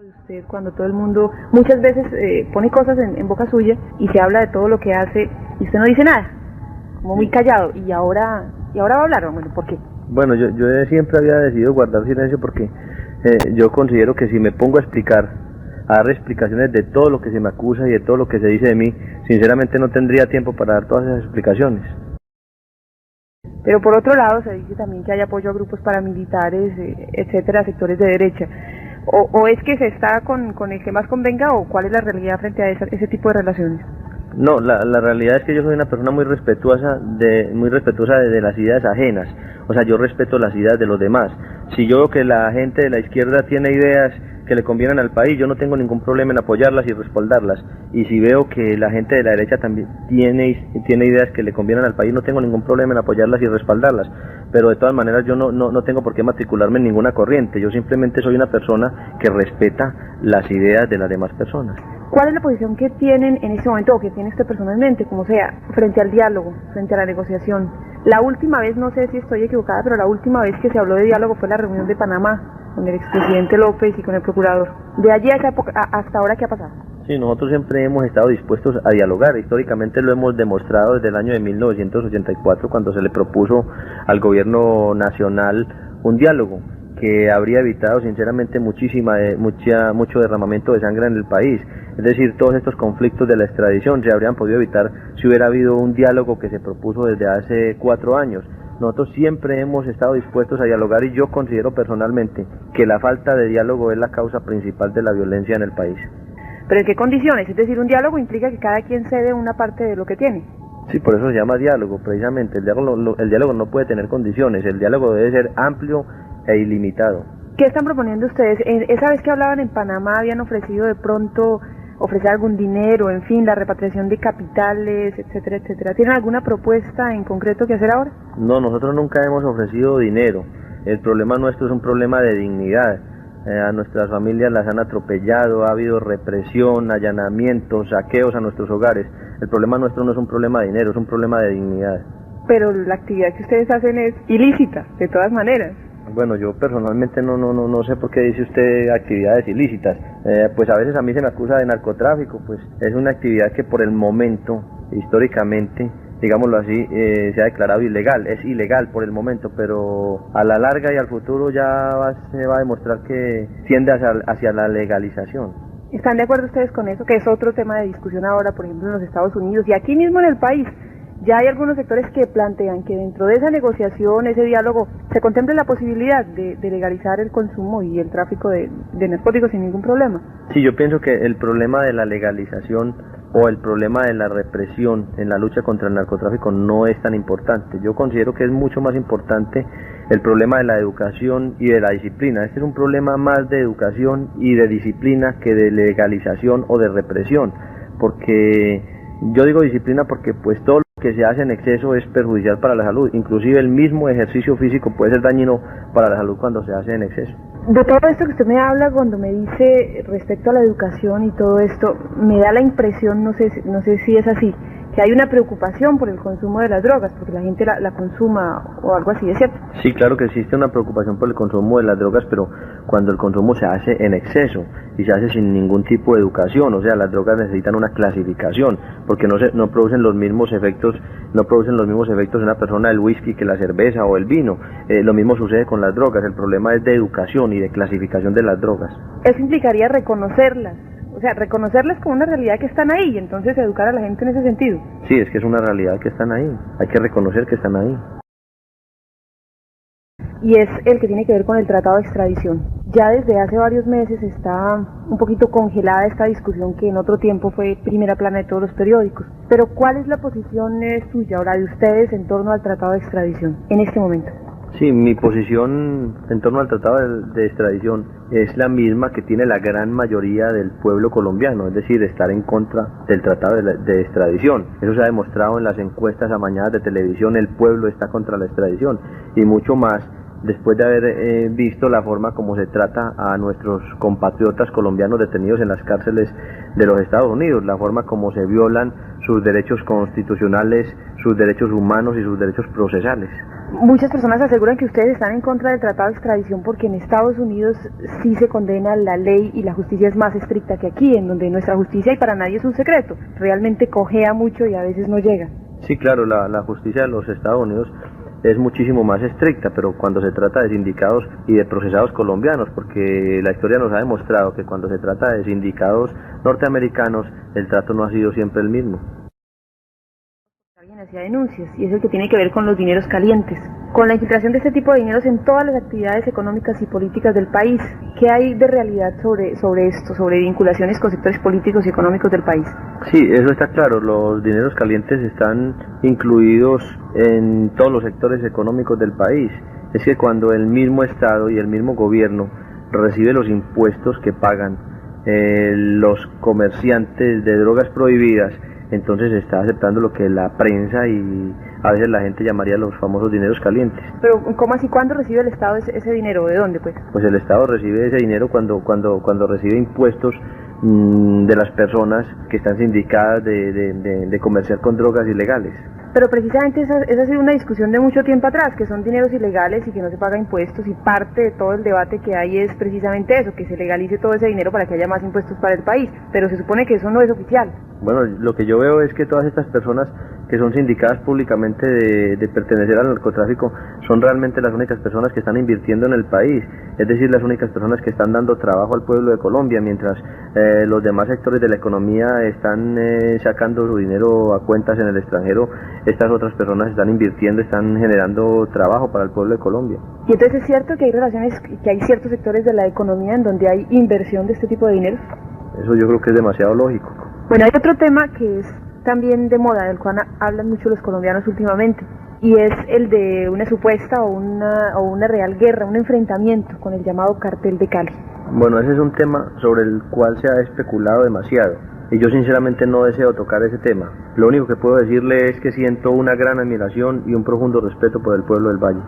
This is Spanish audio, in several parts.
Usted, cuando todo el mundo muchas veces pone cosas en boca suya y se habla de todo lo que hace y usted no dice nada, como muy callado, y ahora va a hablar. Bueno, ¿por qué? Bueno, yo siempre había decidido guardar silencio porque yo considero que si me pongo a explicar, a dar explicaciones de todo lo que se me acusa y de todo lo que se dice de mí, sinceramente no tendría tiempo para dar todas esas explicaciones. Pero por otro lado se dice también que hay apoyo a grupos paramilitares, etcétera, sectores de derecha. ¿O es que se está con el que más convenga, o cuál es la realidad frente a ese tipo de relaciones? No, la realidad es que yo soy una persona muy respetuosa de las ideas ajenas. O sea, yo respeto las ideas de los demás. Si yo veo que la gente de la izquierda tiene ideas que le convienen al país, yo no tengo ningún problema en apoyarlas y respaldarlas. Y si veo que la gente de la derecha también tiene ideas que le convienen al país, no tengo ningún problema en apoyarlas y respaldarlas. Pero de todas maneras yo no tengo por qué matricularme en ninguna corriente. Yo simplemente soy una persona que respeta las ideas de las demás personas. ¿Cuál es la posición que tienen en este momento, o que tiene usted personalmente, como sea, frente al diálogo, frente a la negociación? La última vez, no sé si estoy equivocada, pero la última vez que se habló de diálogo fue la reunión de Panamá, con el expresidente López y con el procurador. De allí a esa época, hasta ahora, ¿qué ha pasado? Sí, nosotros siempre hemos estado dispuestos a dialogar. Históricamente lo hemos demostrado desde el año de 1984, cuando se le propuso al gobierno nacional un diálogo que habría evitado sinceramente mucho derramamiento de sangre en el país. Es decir, todos estos conflictos de la extradición se habrían podido evitar si hubiera habido un diálogo que se propuso desde hace 4 años. Nosotros siempre hemos estado dispuestos a dialogar, y yo considero personalmente que la falta de diálogo es la causa principal de la violencia en el país. ¿Pero en qué condiciones? Es decir, un diálogo implica que cada quien cede una parte de lo que tiene. Sí, por eso se llama diálogo, precisamente. El diálogo no puede tener condiciones, el diálogo debe ser amplio e ilimitado. ¿Qué están proponiendo ustedes? Esa vez que hablaban en Panamá habían ofrecido de pronto ofrecer algún dinero, en fin, la repatriación de capitales, etcétera, etcétera. ¿Tienen alguna propuesta en concreto que hacer ahora? No, nosotros nunca hemos ofrecido dinero. El problema nuestro es un problema de dignidad. A nuestras familias las han atropellado, ha habido represión, allanamientos, saqueos a nuestros hogares. El problema nuestro no es un problema de dinero, es un problema de dignidad. Pero la actividad que ustedes hacen es ilícita, de todas maneras. Bueno, yo personalmente no sé por qué dice usted actividades ilícitas. Pues a veces a mí se me acusa de narcotráfico, pues es una actividad que por el momento, históricamente, digámoslo así, se ha declarado ilegal. Es ilegal por el momento, pero a la larga y al futuro se va a demostrar que tiende hacia la legalización. ¿Están de acuerdo ustedes con eso? Que es otro tema de discusión ahora, por ejemplo, en los Estados Unidos y aquí mismo en el país. Ya hay algunos sectores que plantean que dentro de esa negociación, ese diálogo, se contemple la posibilidad de legalizar el consumo y el tráfico de narcóticos sin ningún problema. Sí, yo pienso que el problema de la legalización o el problema de la represión en la lucha contra el narcotráfico no es tan importante. Yo considero que es mucho más importante el problema de la educación y de la disciplina. Este es un problema más de educación y de disciplina que de legalización o de represión, porque yo digo disciplina porque pues todo lo que se hace en exceso es perjudicial para la salud. Inclusive el mismo ejercicio físico puede ser dañino para la salud cuando se hace en exceso. De todo esto que usted me habla, cuando me dice respecto a la educación y todo esto, me da la impresión, no sé si es así, que hay una preocupación por el consumo de las drogas, porque la gente la consuma o algo así, ¿es cierto? Sí, claro que existe una preocupación por el consumo de las drogas, pero cuando el consumo se hace en exceso y se hace sin ningún tipo de educación. O sea, las drogas necesitan una clasificación, porque no producen los mismos efectos en una persona el whisky que la cerveza o el vino. Lo mismo sucede con las drogas. El problema es de educación y de clasificación de las drogas. Eso implicaría reconocerlas. O sea, reconocerlas como una realidad que están ahí y entonces educar a la gente en ese sentido. Sí, es que es una realidad que están ahí. Hay que reconocer que están ahí. Y es el que tiene que ver con el tratado de extradición. Ya desde hace varios meses está un poquito congelada esta discusión que en otro tiempo fue primera plana de todos los periódicos. Pero ¿cuál es la posición suya ahora de ustedes en torno al tratado de extradición en este momento? Sí, mi posición en torno al tratado de extradición es la misma que tiene la gran mayoría del pueblo colombiano, es decir, estar en contra del tratado de extradición. Eso se ha demostrado en las encuestas amañadas de televisión. El pueblo está contra la extradición, y mucho más después de haber visto la forma como se trata a nuestros compatriotas colombianos detenidos en las cárceles de los Estados Unidos, la forma como se violan sus derechos constitucionales, sus derechos humanos y sus derechos procesales. Muchas personas aseguran que ustedes están en contra del tratado de extradición porque en Estados Unidos sí se condena la ley y la justicia es más estricta que aquí, en donde nuestra justicia, y para nadie es un secreto, realmente cojea mucho y a veces no llega. Sí, claro, la justicia de los Estados Unidos es muchísimo más estricta, pero cuando se trata de sindicados y de procesados colombianos, porque la historia nos ha demostrado que cuando se trata de sindicados norteamericanos, el trato no ha sido siempre el mismo. Alguien hacía denuncias, y es el que tiene que ver con los dineros calientes, con la infiltración de este tipo de dineros en todas las actividades económicas y políticas del país. ¿Qué hay de realidad sobre esto, sobre vinculaciones con sectores políticos y económicos del país? Sí, eso está claro, los dineros calientes están incluidos en todos los sectores económicos del país. Es que cuando el mismo Estado y el mismo gobierno recibe los impuestos que pagan los comerciantes de drogas prohibidas, entonces se está aceptando lo que la prensa y a veces la gente llamaría los famosos dineros calientes. Pero ¿cómo así? ¿Cuándo recibe el Estado ese dinero? ¿De dónde, pues? Pues el Estado recibe ese dinero cuando recibe impuestos de las personas que están sindicadas de comerciar con drogas ilegales. Pero precisamente esa ha sido una discusión de mucho tiempo atrás, que son dineros ilegales y que no se paga impuestos, y parte de todo el debate que hay es precisamente eso, que se legalice todo ese dinero para que haya más impuestos para el país, pero se supone que eso no es oficial. Bueno, lo que yo veo es que todas estas personas que son sindicadas públicamente de pertenecer al narcotráfico son realmente las únicas personas que están invirtiendo en el país, es decir, las únicas personas que están dando trabajo al pueblo de Colombia, mientras los demás sectores de la economía están sacando su dinero a cuentas en el extranjero. Estas otras personas están invirtiendo, están generando trabajo para el pueblo de Colombia. Y entonces es cierto que hay relaciones, que hay ciertos sectores de la economía en donde hay inversión de este tipo de dinero. Eso yo creo que es demasiado lógico. Bueno, hay otro tema que es también de moda, del cual hablan mucho los colombianos últimamente, y es el de una supuesta o una real guerra, un enfrentamiento con el llamado Cartel de Cali. Bueno, ese es un tema sobre el cual se ha especulado demasiado, y yo sinceramente no deseo tocar ese tema. Lo único que puedo decirle es que siento una gran admiración y un profundo respeto por el pueblo del Valle.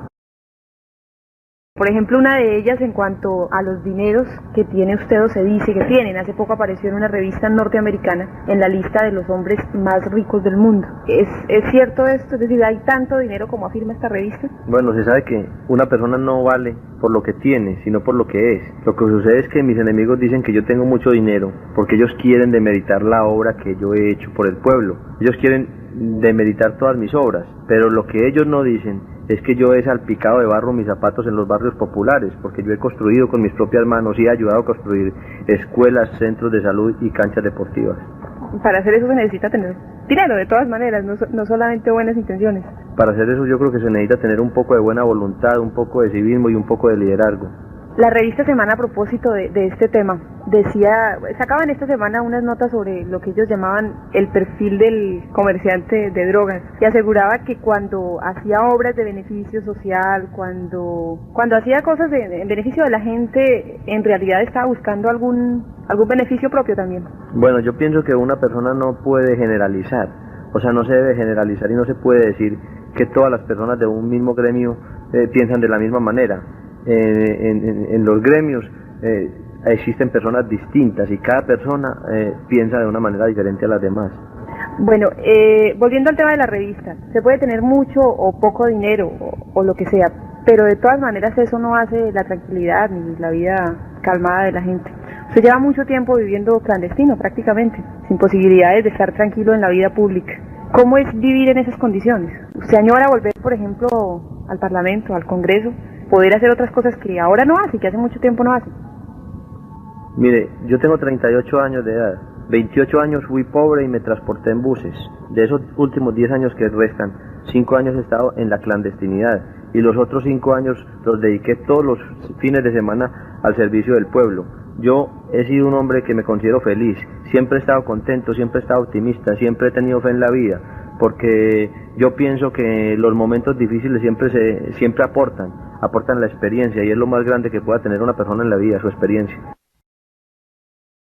Por ejemplo, una de ellas en cuanto a los dineros que tiene usted o se dice que tienen. Hace poco apareció en una revista norteamericana en la lista de los hombres más ricos del mundo. ¿Es cierto esto? Es decir, ¿hay tanto dinero como afirma esta revista? Bueno, se sabe que una persona no vale por lo que tiene, sino por lo que es. Lo que sucede es que mis enemigos dicen que yo tengo mucho dinero porque ellos quieren demeritar la obra que yo he hecho por el pueblo. Ellos quieren demeritar todas mis obras, pero lo que ellos no dicen es que yo he salpicado de barro mis zapatos en los barrios populares, porque yo he construido con mis propias manos y he ayudado a construir escuelas, centros de salud y canchas deportivas. Para hacer eso se necesita tener dinero, de todas maneras, no solamente buenas intenciones. Para hacer eso yo creo que se necesita tener un poco de buena voluntad, un poco de civismo y un poco de liderazgo. La revista Semana, a propósito de este tema, sacaban esta semana unas notas sobre lo que ellos llamaban el perfil del comerciante de drogas, y aseguraba que cuando hacía obras de beneficio social, cuando hacía cosas en beneficio de la gente, en realidad estaba buscando algún beneficio propio también. Bueno, yo pienso que una persona no puede generalizar, o sea, no se debe generalizar y no se puede decir que todas las personas de un mismo gremio piensan de la misma manera. En los gremios existen personas distintas y cada persona piensa de una manera diferente a las demás. Bueno, volviendo al tema de la revista, se puede tener mucho o poco dinero o lo que sea, pero de todas maneras eso no hace la tranquilidad ni la vida calmada de la gente. Usted lleva mucho tiempo viviendo clandestino prácticamente, sin posibilidades de estar tranquilo en la vida pública. ¿Cómo es vivir en esas condiciones? ¿Usted añora volver, por ejemplo, al Parlamento, al Congreso, poder hacer otras cosas que ahora no hace, que hace mucho tiempo no hace? Mire, yo tengo 38 años de edad, 28 años fui pobre y me transporté en buses. De esos últimos 10 años que restan, 5 años he estado en la clandestinidad y los otros 5 años los dediqué todos los fines de semana al servicio del pueblo. Yo he sido un hombre que me considero feliz, siempre he estado contento, siempre he estado optimista, siempre he tenido fe en la vida, porque yo pienso que los momentos difíciles siempre aportan la experiencia, y es lo más grande que pueda tener una persona en la vida, su experiencia.